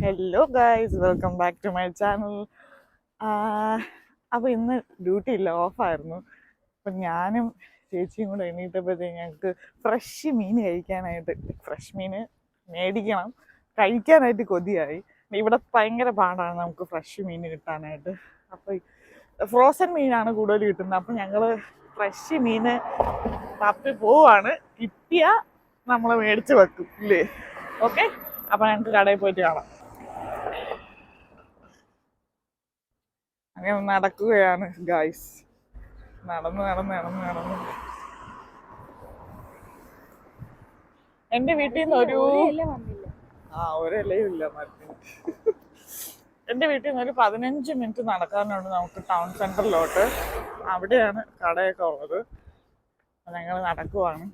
Hello guys, welcome back to my channel. അപ്പോൾ ഇന്ന് duty ഇല്ല, ഓഫായിരുന്നു. അപ്പം ഞാനും ചേച്ചിയും കൂടെ എണീറ്റപ്പോഴത്തേക്ക് ഞങ്ങൾക്ക് ഫ്രഷ് മീൻ കഴിക്കാനായിട്ട്, ഫ്രഷ് മീൻ മേടിക്കണം, കഴിക്കാനായിട്ട് കൊതിയായി. ഇവിടെ ഭയങ്കര പാടാണ് നമുക്ക് ഫ്രഷ് മീൻ കിട്ടാനായിട്ട്. അപ്പോൾ ഫ്രോസൺ മീനാണ് കൂടുതൽ കിട്ടുന്നത്. അപ്പം ഞങ്ങൾ ഫ്രഷ് മീൻ തപ്പി പോവാണ്. കിട്ടിയാൽ നമ്മൾ മേടിച്ച് വെക്കും ഇല്ലേ? ഓക്കെ, അപ്പം ഞങ്ങൾക്ക് കടയിൽ പോയിട്ട് കാണാം. അങ്ങനെ നടക്കുകയാണ് ഗായ്സ്. നടന്ന് എന്റെ വീട്ടിൽ നിന്ന് ഒരു ഇലയും ഇല്ല മരത്തിന്. എന്റെ വീട്ടിൽ നിന്ന് ഒരു 15 മിനിറ്റ് നടക്കാനുണ്ട് നമുക്ക് ടൗൺ സെന്ററിലോട്ട്. അവിടെയാണ് കടയൊക്കെ ഉള്ളത്. ഞങ്ങൾ നടക്കുവാണ്.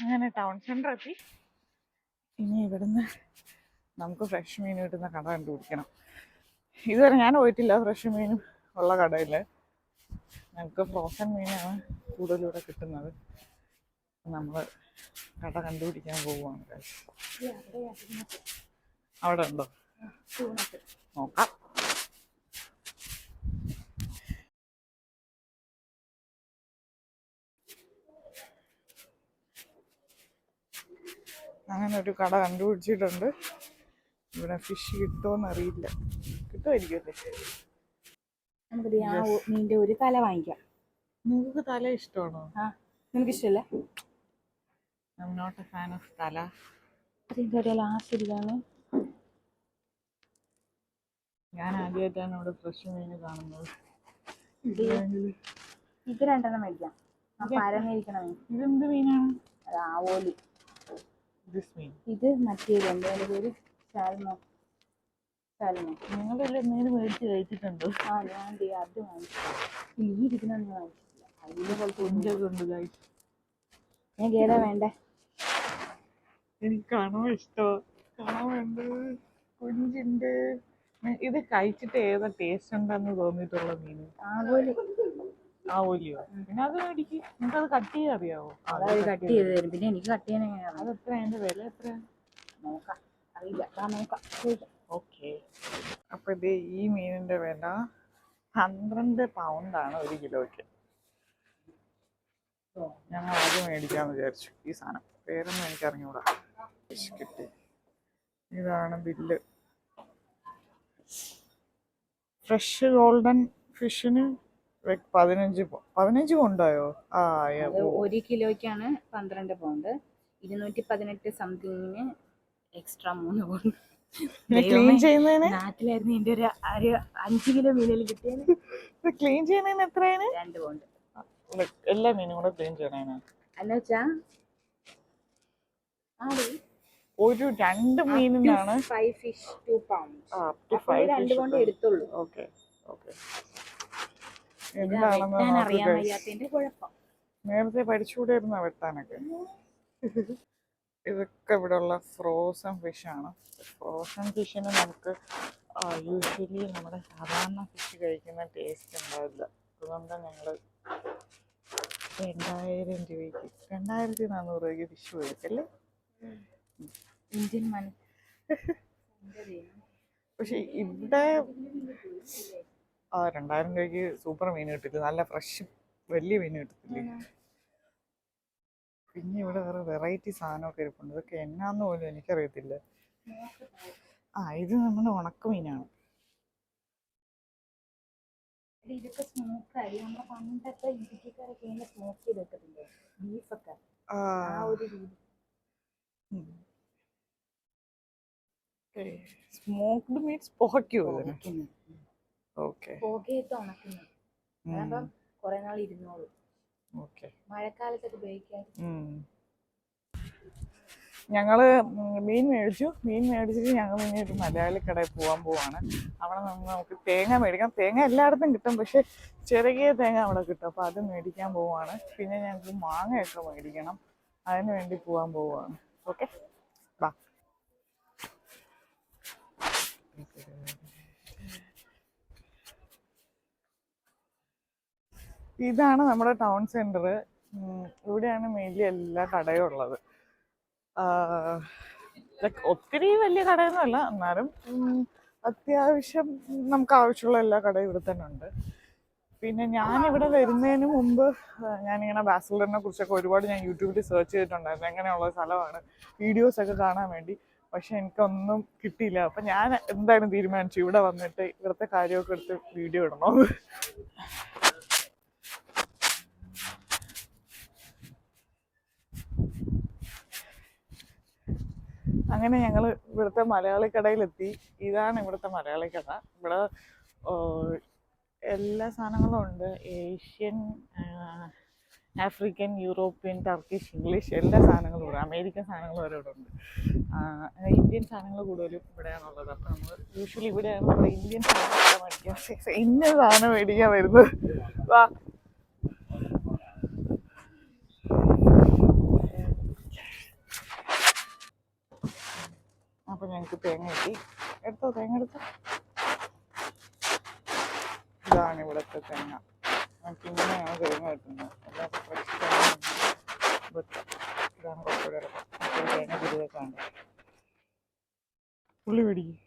അങ്ങനെ ടൗൺ സെന്റർ എത്തി. ഇനി ഇവിടുന്ന് നമുക്ക് ഫ്രഷ് മീൻ കിട്ടുന്ന കട കണ്ടുപിടിക്കണം. ഇതുവരെ ഞാൻ പോയിട്ടില്ല ഫ്രഷ് മീനും ഉള്ള കടയിൽ. ഞങ്ങൾക്ക് ഫ്രോസൺ മീനാണ് കൂടുതലും ഇവിടെ കിട്ടുന്നത്. നമ്മൾ കട കണ്ടുപിടിക്കാൻ പോവുകയാണ്. അവിടെ ഉണ്ടോ നോക്കാം. അങ്ങനെ ഒരു കട കണ്ടുപിടിച്ചിട്ടുണ്ട്. ഇവിടെ ഫിഷ് കിട്ടുമോന്ന് അറിയില്ല. കിട്ടുമായിരിക്കും. നമുക്ക് മീൻ്റെ ഒരു തല വാങ്ങിക്കാം. നിങ്ങൾക്ക് തല ഇഷ്ടമാണോ? നിനക്ക് ഇഷ്ടമല്ല? I am not a fan of Thala. അതിൻ്റെ ലാസ്റ്റ് ഇതാണ്. ഞാൻ ആദ്യമായിട്ടാണ് ഇവിടെ ഫ്രഷ് മീൻ കാണുന്നത്. ഇത് രണ്ടെണ്ണം മേടിക്കാം. പരമേരിക്കണം. ഇതെന്ത് മീനാണ്? ആവോലി. ഇത് മറ്റേതുണ്ട്, എൻ്റെ പേര് സാൽമോ. നിങ്ങളെല്ലാം എന്തെങ്കിലും മേടിച്ച് കഴിച്ചിട്ടുണ്ടോ? ഞാൻ അത് വാങ്ങിച്ചു. ഈ ഇരിക്കുന്നൊന്നും വാങ്ങിച്ചിട്ടില്ല. അതിൻ്റെ പോലെ കൊഞ്ചൊക്കെ ഉണ്ട് ഗൈസ്. ഞാൻ ഏതാ വേണ്ടേ? എനിക്ക് കാണാൻ ഇഷ്ടമാണ്. കാണാൻ വേണ്ടത് കൊഞ്ചുണ്ട്. ഇത് കഴിച്ചിട്ട് ഏതാ ടേസ്റ്റ് ഉണ്ടെന്ന് തോന്നിയിട്ടുള്ള മീൻ? ആവോലിയോ? പിന്നെ അത് മേടിക്ക്. നിങ്ങൾക്കത് കട്ട് ചെയ്യാൻ അറിയാവോ? അതായത് കട്ട് ചെയ്ത് തരും. പിന്നെ എനിക്ക് കട്ട് ചെയ്യാൻ എങ്ങനെയാണ്? അത് എത്ര? അതിൻ്റെ വില എത്ര നോക്കാം. അറിയില്ല. നോക്കാം. ഓക്കെ. അപ്പോൾ ഇത് ഈ മീനിൻ്റെ വില 12 പൗണ്ടാണ് 1 കിലോയ്ക്ക്. ഞങ്ങൾ ആദ്യം മേടിക്കാമെന്ന് വിചാരിച്ചു ഈ സാധനം. പേരൊന്നും എനിക്ക് അറിഞ്ഞൂടാ. ഫിഷ് കിട്ടി. ഇതാണ് ബില്ല്. ഫ്രഷ് ഗോൾഡൻ ഫിഷിന് 15 കൊണ്ടായോ? 1 കിലോയ്ക്കാണ് 12 പൗണ്ട്. 218 സംതിങ്ങിന് എക്സ്ട്രാ 3 പൗണ്ട്. ക്ലീൻ ചെയ്യുന്നതിന് നാട്ടിലായിരുന്നു എൻ്റെ ഒരു 5 കിലോ മീനിൽ കിട്ടിയത്. ക്ലീൻ ചെയ്യുന്നതിന് എത്രയാണ്? 2 പൗണ്ട്. എല്ലാ മീനും കൂടെ ക്ലീൻ ചെയ്യണേനാ? അല്ല വെച്ചാ ഒരു 2 മീനിനാണ് 5 ഫിഷ് 2 പൗണ്ട്. 2 പൗണ്ട് എടുത്തുള്ളൂ. Okay okay. എന്താണെന്ന് അറിയാൻ വയ്യാത്തതിന്റെ കുഴപ്പം. നേരത്തെ പഠിച്ചുകൂടെയിരുന്നോ വെട്ടാനൊക്കെ? ഇതൊക്കെ ഇവിടെ ഉള്ള ഫ്രോസൺ ഫിഷാണ്. ഫ്രോസൺ ഫിഷിന് നമുക്ക് യൂഷ്വലി നമ്മുടെ സാധാരണ ഫിഷ് കഴിക്കുന്ന ടേസ്റ്റ് ഉണ്ടാവില്ല. അതുകൊണ്ട് ഞങ്ങൾ 2000 രൂപയ്ക്ക് 2400 രൂപയ്ക്ക് ഫിഷ് മേടിക്കല്ലേ? Indian money. പക്ഷെ ഇവിടെ 2000 രൂപയ്ക്ക് സൂപ്പർ മീൻ കിട്ടില്ല. നല്ല ഫ്രഷ് വലിയ മീൻ കിട്ടത്തില്ലേ? പിന്നെ ഇവിടെ വേറെ വെറൈറ്റി സാധനമൊക്കെ ഇരിപ്പുണ്ട്. ഇതൊക്കെ എന്നാന്ന് പോലും എനിക്കറിയത്തില്ല. ഇത് നമ്മുടെ ഉണക്കമീനാണ്. ഇതൊക്കെ സ്മോക്കായി. നമ്മുടെ പണ്ടത്തെ ഇടുക്കിക്കാരൊക്കെ സ്മോക്ക് ചെയ്തിട്ടുണ്ട് ബീഫൊക്കെ. ആ ഒരു രീതി. സ്മോക്ക്ഡ് മീൻസ് പുകയ്ക്കോ? ഓക്കെ. പുകയിട്ട് ഉണക്കുന്നത്. അതാകുമ്പം കുറെ നാൾ ഇരുന്നോളൂ. മഴക്കാലത്തൊക്കെ ഉപയോഗിക്കാൻ. ഞങ്ങള് മീൻ മേടിച്ചിട്ട് ഞങ്ങൾ ഇനി ഒരു മലയാളി കടയിൽ പോവാണ്. അവിടെ നിന്ന് നമുക്ക് തേങ്ങ മേടിക്കാം. തേങ്ങ എല്ലായിടത്തും കിട്ടും, പക്ഷെ ചെറിയ തേങ്ങ അവിടെ കിട്ടും. അപ്പോൾ അത് മേടിക്കാൻ പോവാണ്. പിന്നെ ഞങ്ങൾക്ക് മാങ്ങയൊക്കെ മേടിക്കണം, അതിന് വേണ്ടി പോവാണ്. ഓക്കെ, ബാ. ഇതാണ് നമ്മുടെ ടൗൺ സെന്റർ. ഇവിടെയാണ് മെയിൻലി എല്ലാ കടയും ഉള്ളത്. ഒത്തിരി വലിയ കടയൊന്നുമല്ല, എന്നാലും അത്യാവശ്യം നമുക്ക് ആവശ്യമുള്ള എല്ലാ കടയും ഇവിടെ തന്നെ ഉണ്ട്. പിന്നെ ഞാനിവിടെ വരുന്നതിന് മുമ്പ് ഞാനിങ്ങനെ ബാസിലിനെ കുറിച്ചൊക്കെ ഒരുപാട് ഞാൻ യൂട്യൂബിൽ സെർച്ച് ചെയ്തിട്ടുണ്ടായിരുന്നു, എങ്ങനെയുള്ള സ്ഥലമാണ്, വീഡിയോസൊക്കെ കാണാൻ വേണ്ടി. പക്ഷെ എനിക്കൊന്നും കിട്ടിയില്ല. അപ്പം ഞാൻ എന്തായാലും തീരുമാനിച്ചു ഇവിടെ വന്നിട്ട് ഇവിടുത്തെ കാര്യമൊക്കെ എടുത്ത് വീഡിയോ ഇടണം. അങ്ങനെ ഞങ്ങൾ ഇവിടുത്തെ മലയാളി കടയിലെത്തി. ഇതാണ് ഇവിടുത്തെ മലയാളി കട. ഇവിടെ എല്ലാ സാധനങ്ങളും ഉണ്ട്. Asian, African, European, Turkish, English എല്ലാ സാധനങ്ങളും ഉണ്ട്. അമേരിക്കൻ സാധനങ്ങൾ വരെ ഇവിടെ ഉണ്ട്. ഇന്ത്യൻ സാധനങ്ങൾ കൂടുതലും ഇവിടെയാണുള്ളത്. അപ്പം നമ്മൾ യൂഷ്വലി ഇവിടെയാണ് നമ്മൾ ഇന്ത്യൻ സാധനങ്ങൾ മേടിക്കാൻ, ഇന്ന സാധനം മേടിക്കാൻ വരുന്നത്. വാ. അപ്പം ഞങ്ങൾക്ക് തേങ്ങ കിട്ടി. തേങ്ങ എടുത്തോ. ഇതാണ് ഇവിടുത്തെ തേങ്ങ. നമുക്ക് ഇങ്ങനെയാണ് തേങ്ങ കിട്ടുന്നത്, അല്ലാതെ ഫ്രഷ് തേങ്ങ. ഇതാണ് കുറച്ചുകൂടെ തേങ്ങ തിരികെക്കാണ്ട് ഉള്ളി പിടിക്കും.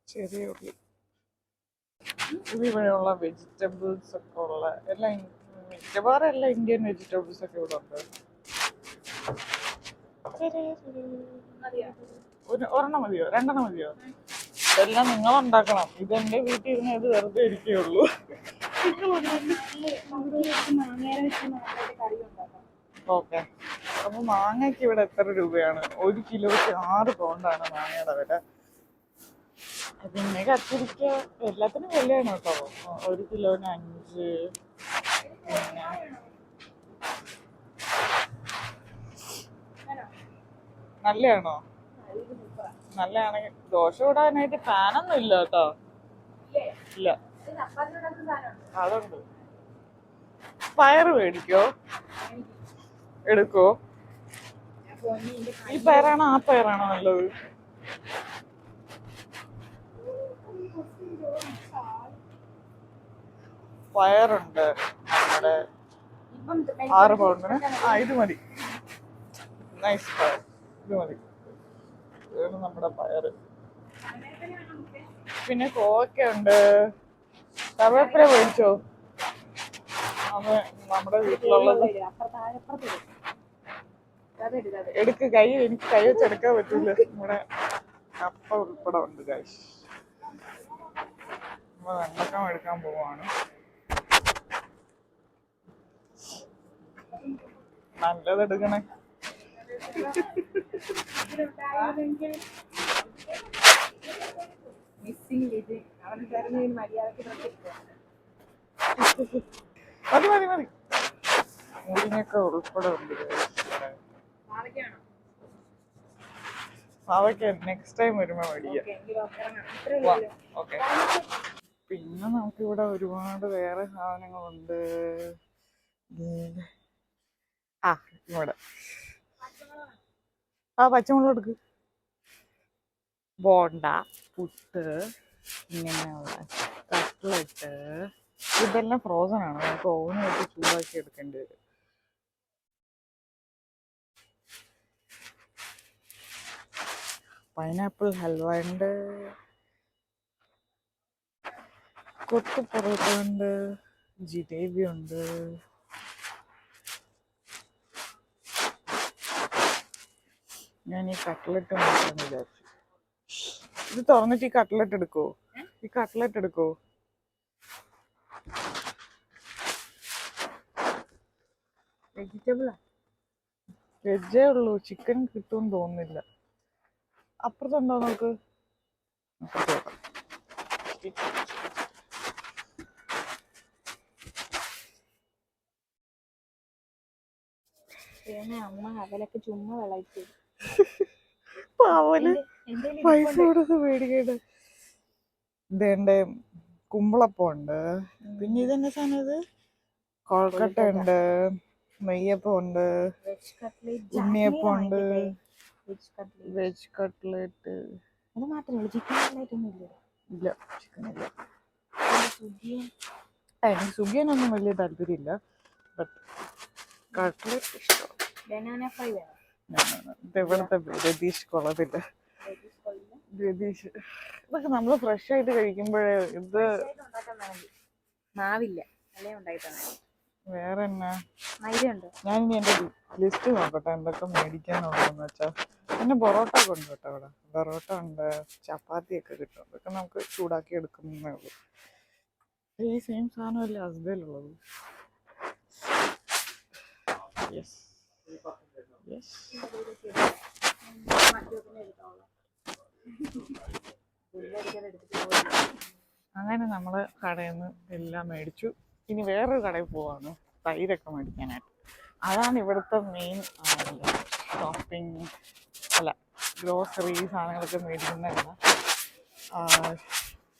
ചെറിയ ഉള്ളി. ഇവിടെയുള്ള വെജിറ്റബിൾസ് ഒക്കെ ഉള്ള എല്ലാം മിക്കവാറും എല്ലാ ഇന്ത്യൻ വെജിറ്റബിൾസ് ഒക്കെ ഇവിടെ ഉണ്ട്. ഒരെണ്ണം മതിയോ, രണ്ടെണ്ണം മതിയോ? ഇതെല്ലാം നിങ്ങളുണ്ടാക്കണം. ഇതെന്റെ വീട്ടിൽ ഇരുന്ന് ഇത് വെറുതെ ഇരിക്കുകയുള്ളൂ. ഓക്കെ, അപ്പൊ മാങ്ങയ്ക്ക് ഇവിടെ എത്ര രൂപയാണ്? 1 കിലോയ്ക്ക് 6 പൗണ്ടാണ് മാങ്ങയുടെ വില. പിന്നെ കത്തിരിക്ക എല്ലാത്തിനും വിലയാണ് കേട്ടോ. 1 കിലോന് 5. പിന്നെ നല്ലയാണോ? നല്ലയാണെങ്കിൽ ദോശ ഇടാനായിട്ട് ഫാനൊന്നും ഇല്ല കേട്ടോ. ഇല്ല, അതുണ്ട്. പയറ് മേടിക്കോ? എടുക്കോ? ഈ പയറാണോ ആ പയറാണോ നല്ലത്? പയറുണ്ട് നമ്മുടെ 6 പൗണ്ടിന്. ഇത് മതി, നൈസ് പയർ. ഇത് മതി. ഇതാണ് നമ്മുടെ പയറ്. പിന്നെ കോവയ്ക്കുണ്ട്. കറിവേപ്പില മേടിച്ചോ? അത് നമ്മുടെ വീട്ടിലുള്ളത്. എടുക്ക്, എനിക്ക് കൈ വെച്ചെടുക്കാൻ പറ്റൂല. നമ്മുടെ കപ്പ ഉൾപ്പെടെ ഉണ്ട്. കാശ് നമ്മൾ വെണ്ടക്കം എടുക്കാൻ പോവാണ്. നല്ലത് എടുക്കണേ. മതി. മുരിങ്ങയൊക്കെ ഉൾപ്പെടെ ഉണ്ട്. അവയ്ക്ക് നെക്സ്റ്റ് ടൈം വരുമ്പോ മേടിക്കാം. ഓക്കെ. പിന്നെ നമുക്കിവിടെ ഒരുപാട് വേറെ സാധനങ്ങളുണ്ട്. ഇവിടെ പച്ചമുളക് എടുക്ക്. ബോണ്ട, പുട്ട്, ഇങ്ങനെയുള്ള കട്ട്ലറ്റ്. ഇതെല്ലാം ഫ്രോസൺ ആണ്, നമുക്ക് ഓവന് വെച്ച് ചൂടാക്കി എടുക്കേണ്ടി വരും. പൈനാപ്പിൾ ഹൽവ ഉണ്ട്, കൊത്തു പൊറോട്ട ഉണ്ട്, ജിലേബി ഉണ്ട്. ഞാൻ ഈ കട്ട്ലറ്റ് നോക്കാന്ന് വിചാരിച്ചു. ഇത് തുറന്നിട്ട് ഈ കട്ട്ലറ്റ് എടുക്കോ? വെജേ ഉള്ളൂ, ചിക്കൻ കിട്ടുമെന്ന് തോന്നുന്നില്ല. അപ്പുറത്തുണ്ടോ നോക്ക്. ദൈവമേ, അമ്മ അവലൊക്കെ ചുമ്മാ വിളയിച്ചു. പാവല് പൈസ കൊടുത്ത് മേടിക്കട്ടെ. ഇതെന്റെ കുമ്പളപ്പം ഉണ്ട്. പിന്നെ ഇതെന്നെ സാധനം ഇത് കൊഴക്കട്ട ഉണ്ട്, നെയ്യപ്പം ഉണ്ട്, ഉണ്ണിയപ്പം ഉണ്ട്, വെജ് കട്ട്ലേറ്റ്. അത് മാത്രമല്ല ചിക്കൻ കട്ട്ലേറ്റ് ഒന്നും ഇല്ല. ഇല്ല, ചിക്കൻ ഇല്ല. എനിക്ക് സുഖിയനൊന്നും വലിയ താല്പര്യമില്ല. ബട്ട് കട്ട്ലേറ്റ് ഇഷ്ടം. ബനാന ഫ്രൈ വേണം. ഇവിടുത്തെ രതീഷ് കൊള്ളത്തില്ല. രതീഷ് ഇതൊക്കെ നമ്മള് ഫ്രഷ് ആയിട്ട് കഴിക്കുമ്പോഴേ ഇത് മാവില്ല, അല്ലേ ഉണ്ടായിട്ടാണ്. വേറെ എന്നാ മൈദയുണ്ടോ? ഞാനിനി എന്റെ ലിസ്റ്റ് നോക്കട്ടെ എന്തൊക്കെ മേടിക്കാനുള്ളതെന്ന് വെച്ചാൽ. പിന്നെ പൊറോട്ട ഒക്കെ ഉണ്ട് കേട്ടോ അവിടെ. പൊറോട്ട ഉണ്ട്, ചപ്പാത്തി ഒക്കെ കിട്ടും. അതൊക്കെ നമുക്ക് ചൂടാക്കി എടുക്കുന്നേ ഉള്ളൂ. ഈ സെയിം സാധനമല്ലേ അസ്ബയിലുള്ളത്. Yes yes. അങ്ങനെ നമ്മള് കടയിൽ നിന്ന് എല്ലാം മേടിച്ചു. ഇനി വേറൊരു കടയിൽ പോവാണ് തൈരൊക്കെ മേടിക്കാനായിട്ട്. അതാണ് ഇവിടുത്തെ മെയിൻ ഷോപ്പിംഗ്. അല്ല, ഗ്രോസറി സാധനങ്ങളൊക്കെ മേടിക്കുന്നതല്ല.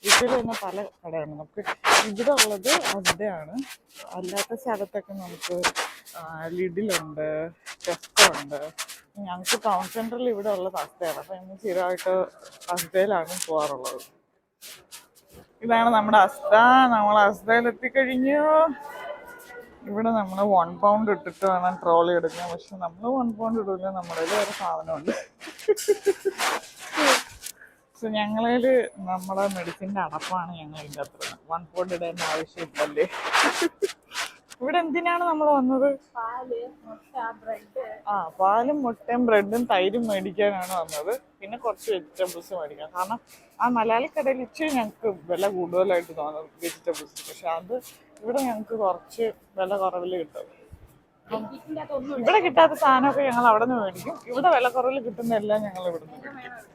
ഇതിൽ തന്നെ പല കടയാണ്. നമുക്ക് ഇവിടെ ഉള്ളത് അവിടെയാണ്. അല്ലാത്ത സ്ഥലത്തൊക്കെ നമുക്ക് ലിഡിലുണ്ട്, ടെസ്കോ ഉണ്ട്. ഞങ്ങൾക്ക് ടൗൺ സെൻറ്ററിൽ ഇവിടെ ഉള്ളത് അസ്തയാണ്. അപ്പം ഞങ്ങൾ സ്ഥിരമായിട്ട് അസ്തയിലാണ് പോകാറുള്ളത്. ഇതാണ് നമ്മുടെ അസ്ത. നമ്മൾ അസ്തയിൽ എത്തിക്കഴിഞ്ഞു. ഇവിടെ നമ്മൾ 1 പൗണ്ട് ഇട്ടിട്ട് വേണം ട്രോളി എടുക്കാൻ. പക്ഷെ നമ്മൾ 1 പൗണ്ട് ഇടില്ല. നമ്മുടെ വേറെ സാധനമുണ്ട്. സോ ഞങ്ങളിൽ നമ്മളെ മെഡിസിൻ്റെ അടപ്പാണ് ഞങ്ങൾ ഇതിൻ്റെ അത്ര. 1 പൗണ്ട് ഇടേണ്ട ആവശ്യമില്ലല്ലേ. ഇവിടെ എന്തിനാണ് നമ്മൾ വന്നത്? പാലും മുട്ടയും ബ്രെഡും തൈരും മേടിക്കാനാണ് വന്നത്. പിന്നെ കുറച്ച് വെജിറ്റബിൾസ് മേടിക്കാം. കാരണം ആ മലയാളി കടയിൽ ഇച്ചിരി ഞങ്ങൾക്ക് വില കൂടുതലായിട്ട് തോന്നുന്നു വെജിറ്റബിൾസ്. പക്ഷെ അത് ഇവിടെ ഞങ്ങൾക്ക് കുറച്ച് വില കുറവിൽ കിട്ടും. ഇവിടെ കിട്ടാത്ത സാധനമൊക്കെ ഞങ്ങൾ അവിടെ നിന്ന് മേടിക്കും. ഇവിടെ വില കുറവിൽ കിട്ടുന്ന എല്ലാം ഞങ്ങൾ ഇവിടെ നിന്ന് മേടിക്കും.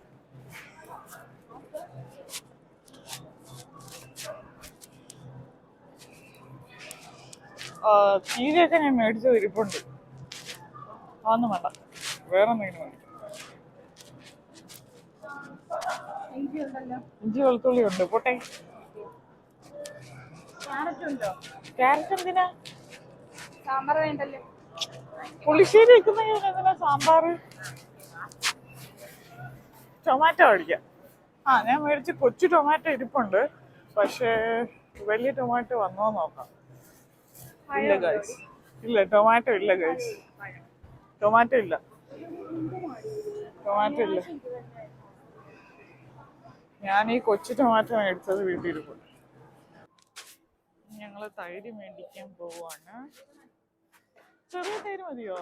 ചീരയൊക്കെ ഞാൻ മേടിച്ചത് ഇരിപ്പുണ്ട്. അതൊന്നും വേണ്ട, വേറെ എന്തെങ്കിലും വേണ്ട. ഇഞ്ചി വെളുത്തുള്ളി ഉണ്ട്. പോട്ടെ. ക്യാരറ്റ് എന്തിനാ? സാമ്പാർ വേണ്ടല്ലോ. പുളിശ്ശേരി വെക്കുന്ന എന്തിനാ സാമ്പാർ? ടൊമാറ്റോ മേടിക്കാം. ഞാൻ മേടിച്ച് കൊച്ചു ടൊമാറ്റോ ഇരിപ്പുണ്ട്. പക്ഷേ വലിയ ടൊമാറ്റോ വന്നോ നോക്കാം. ഇല്ല ഗൈസ്, ഇല്ല ടൊമാറ്റോ ഇല്ല ഗൈസ്. ടൊമാറ്റോ ഇല്ല. ഞാൻ ഈ കൊച്ചു ടൊമാറ്റോ മേടിച്ചത് വീട്ടിലിരിപ്പുണ്ട്. ഞങ്ങൾ തൈര് മേടിക്കാൻ പോവാണ്. ചെറിയ തൈര് മതിയോ?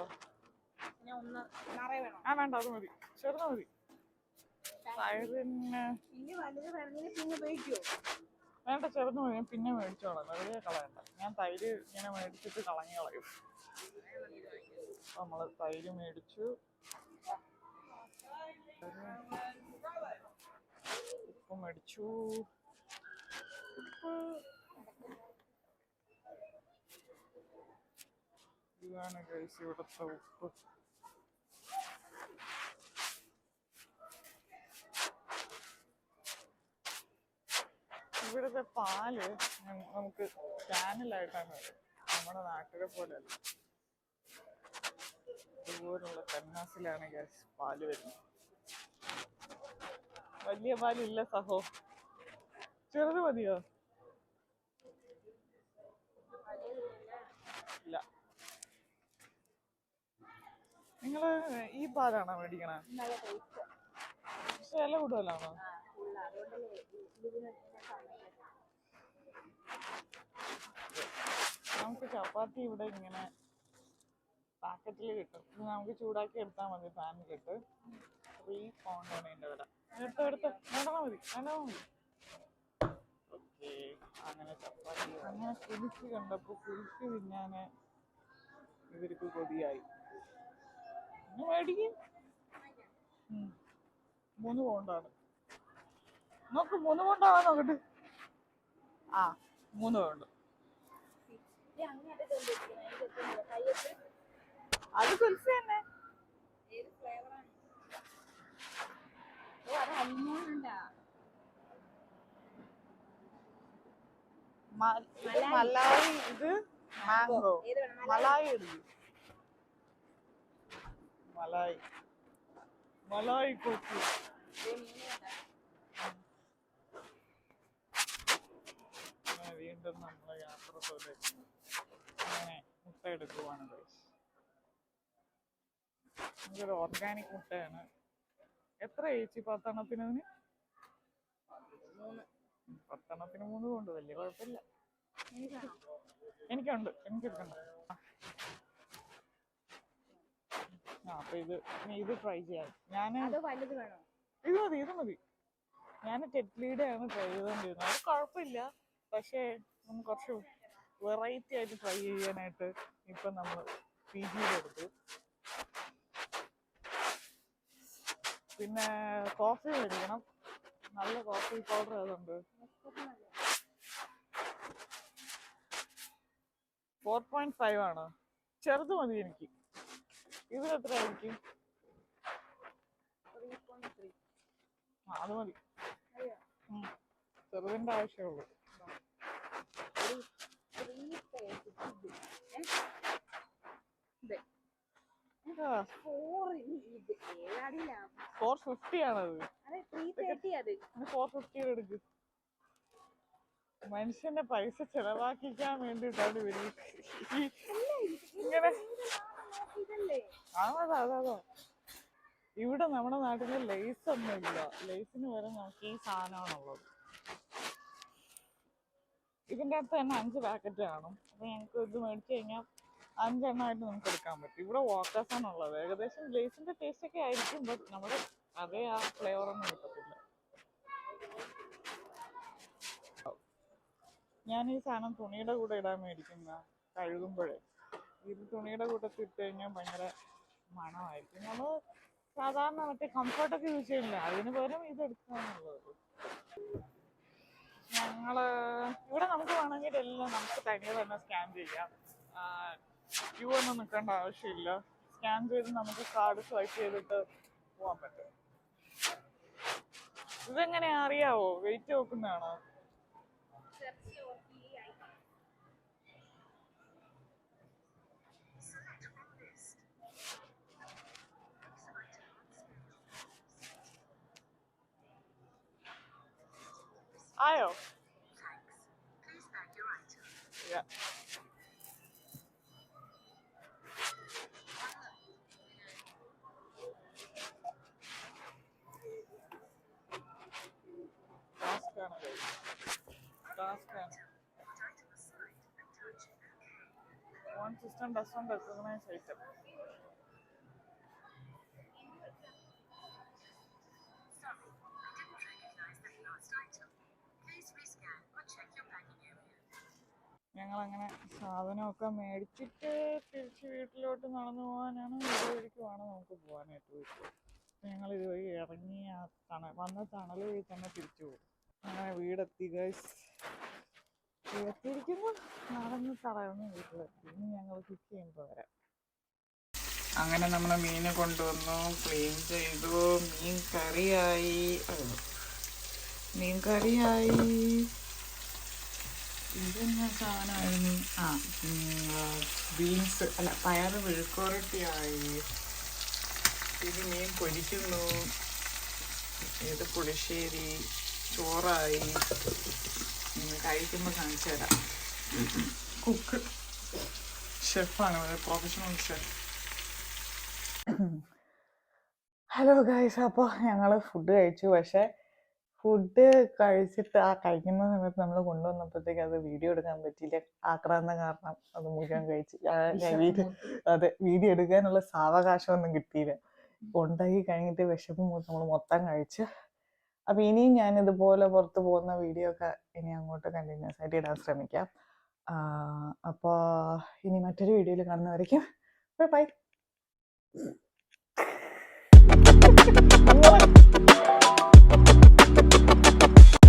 വേണ്ട, അത് മതി. ചെറുത് മതി. തൈരിന് വേണ്ട, ചെറുത് മതി. ഞാൻ പിന്നെ മേടിച്ചോളാം. വെറുതെ കളയണ്ട. ഞാൻ തൈര് ഇങ്ങനെ മേടിച്ചിട്ട് കളഞ്ഞു കളയും. നമ്മൾ തൈര് മേടിച്ചു. ഉപ്പ് മേടിച്ചു. ഇതാണ് ഗൈസ് ഇവിടുത്തെ ഉപ്പ്. ഇവിടുത്തെ പാല് നമുക്ക് ക്യാനിലായിട്ടാണ് വരും. നമ്മുടെ നാട്ടിലെ പോലെയല്ല. ഇതുപോലുള്ള കന്നാസിലാണ് ഗ്യാസ് പാല് വരുന്നത്. വലിയ പാലില്ല സഹോ. ചെറുത് മതിയോ? ഇല്ല. നിങ്ങള് ഈ പാലാണോ മേടിക്കണേ? വില കൂടുതലാണോ? നമുക്ക് ചപ്പാത്തി ഇവിടെ ഇങ്ങനെ പാക്കറ്റിൽ കിട്ടും. ഇത് നമുക്ക് ചൂടാക്കി എടുത്താൽ മതി. പാനിലിട്ട് 3 പൗണ്ടാണ് ഇതിൻ്റെ വില. എടുത്ത് മതി. ഓക്കെ. അങ്ങനെ ചപ്പാത്തി അങ്ങനെ കുലുക്കി കണ്ടപ്പോൾ കുലുക്കി തിന്നാൻ ഇവർക്ക് കൊതിയായി. മേടിക്കും. 3 പൗണ്ടാണ്. നോക്ക്, 3 പൗണ്ടാണോ നോക്കട്ടെ. 3 പൗണ്ട്. അത് കുൽഫി തന്നെ. ഏത് ഫ്ലേവറാണ്? ഓ അത് അൽമോണ്ട് ഉണ്ടാ. മലായി, ഇത് മാംഗോ. ഏത് വേണം? മലായി എടുക്കും. മലായി കുൽഫി. വീണ്ടും നമ്മളെ യാത്ര തുടരും. അങ്ങനെ മുട്ട എടുക്കുവാണ്. ഇതൊരു ഓർഗാനിക് മുട്ടയാണ്. എത്ര ചേച്ചി 10 എണ്ണത്തിന്? 10 3 കൊണ്ട് വലിയ കുഴപ്പമില്ല. എനിക്കുണ്ട്, എനിക്കെടുക്കണ്ട. അപ്പൊ ഇത് ട്രൈ ചെയ്യാം. ഇത് മതി. ഞാൻ ടെറ്റ്ലിയുടെ ആണ് ട്രൈ ചെയ്തോണ്ടിരുന്നത്. അത് കുഴപ്പമില്ല. പക്ഷേ നമുക്ക് കുറച്ച് വെറൈറ്റി ആയിട്ട് ട്രൈ ചെയ്യാനായിട്ട് ഇപ്പൊ നമ്മൾ PG-യിലെടുത്തു. പിന്നെ കോഫി മേടിക്കണം. നല്ല കോഫി പൗഡർ ഏതുണ്ട്? 4.5 ആണ്. ചെറുത് മതി എനിക്ക്. ഇതിന് എത്ര ആയിരിക്കും? 3.3. അത് മതി. ചെറുതിന്റെ ആവശ്യമുള്ളൂ. $450 ആണത്. 450 എടുക്ക്. മനുഷ്യന്റെ പൈസ ചെലവാക്കിക്കാൻ വേണ്ടിട്ടാണ് ഇവര് ഇങ്ങനെ. അതാ ഇവിടെ നമ്മുടെ നാട്ടില് ലേസ് ഒന്നും ഇല്ല. ലേസിന് വരെ നമുക്ക് ഈ സാധനമാണുള്ളത്. ഇതിൻ്റെ അകത്ത് തന്നെ 5 പാക്കറ്റ് കാണും. അപ്പൊ ഞങ്ങൾക്ക് ഇത് മേടിച്ചു കഴിഞ്ഞാൽ 5 എണ്ണമായിട്ട് നമുക്ക് എടുക്കാൻ പറ്റും. ഇവിടെ വാക്കേഴ്സ് ആണുള്ളത്. ഏകദേശം ലേസിന്റെ ടേസ്റ്റ് ഒക്കെ ആയിരിക്കും. ബട്ട് നമ്മുടെ അതേ ആ ഫ്ലേവർ ഒന്നും കിട്ടത്തില്ല. ഞാൻ ഈ സാധനം തുണിയുടെ കൂടെ ഇടാൻ മേടിക്കുന്ന കഴുകുമ്പോഴേ ഇത് തുണിയുടെ കൂട്ടത്തിൽ ഇട്ട് കഴിഞ്ഞാൽ ഭയങ്കര മണമായിരിക്കും. നമ്മൾ സാധാരണ മറ്റേ കംഫർട്ടൊക്കെ യൂസ് ചെയ്യില്ല. അതിന് പകരം ഇത് എടുക്കാന്നുള്ളത്. ഇവിടെ നമുക്ക് വേണമെങ്കിൽ എല്ലാം നമുക്ക് തനിയെ തന്നെ സ്കാൻ ചെയ്യാം. ക്യൂ ഒന്നും നിൽക്കേണ്ട ആവശ്യമില്ല. സ്കാൻ ചെയ്ത് നമുക്ക് കാർഡ് സ്വൈപ്പ് ചെയ്തിട്ട് പോകാൻ പറ്റും. ഇതെങ്ങനെയാ അറിയാവോ? വെയിറ്റ് നോക്കുന്നതാണോ? ആയോ? Yeah. One system doesn't recognize item. ഞങ്ങളങ്ങനെ സാധനമൊക്കെ മേടിച്ചിട്ട് തിരിച്ച് വീട്ടിലോട്ട് നടന്നു പോകാനാണ്. ഇതുവഴിക്കുമാണ് നമുക്ക് പോകാനായിട്ട് വീട്ടിൽ. ഞങ്ങൾ ഇതുവഴി ഇറങ്ങി വന്ന തണൽ വഴി തന്നെ തിരിച്ചു പോകും. അങ്ങനെ വീടെത്തി ഗൈസ്. വീടെത്തിയിരിക്കുന്നു. നടന്ന് തടയുന്ന വീട്ടിലെത്തി. ഇനി ഞങ്ങൾ കുക്ക് ചെയ്യുമ്പോൾ വരാം. അങ്ങനെ നമ്മൾ മീൻ കൊണ്ടുവന്നു, ക്ലീൻ ചെയ്തു. മീൻ കറിയായി. ഇതെന്നാ സാധനമായിരുന്നു? ബീൻസ് അല്ല പയറ് വിഴുക്കുവരട്ടിയായി. ഇത് മീൻ പൊരിക്കുന്നു. ഇത് പുളിശ്ശേരി ചോറായി. കഴിക്കുമ്പോൾ കാണിച്ചു തരാം. കുക്ക് ഷെഫാണ്, പ്രൊഫഷണൽ ഷെഫ്. ഹലോ ഗൈസ്, അപ്പോൾ ഞങ്ങൾ ഫുഡ് കഴിച്ചു. പക്ഷെ ഫുഡ് കഴിച്ചിട്ട് കഴിക്കുന്ന സമയത്ത് നമ്മൾ കൊണ്ടുവന്നപ്പോഴത്തേക്ക് അത് വീഡിയോ എടുക്കാൻ പറ്റിയില്ല. ആക്രാന്തം കാരണം അത് മുഴുവൻ കഴിച്ച്. വീഡിയോ എടുക്കാനുള്ള സാവകാശമൊന്നും കിട്ടിയില്ല. ഉണ്ടാക്കി കഴിഞ്ഞിട്ട് വിശപ്പ് നമ്മൾ മൊത്തം കഴിച്ച്. അപ്പം ഇനിയും ഞാനിതുപോലെ പുറത്ത് പോകുന്ന വീഡിയോ ഒക്കെ ഇനി അങ്ങോട്ട് കണ്ടിന്യൂസ് ആയിട്ട് ഇടാൻ ശ്രമിക്കാം. അപ്പോൾ ഇനി മറ്റൊരു വീഡിയോയിൽ കാണുന്നവരേക്കും ബൈ.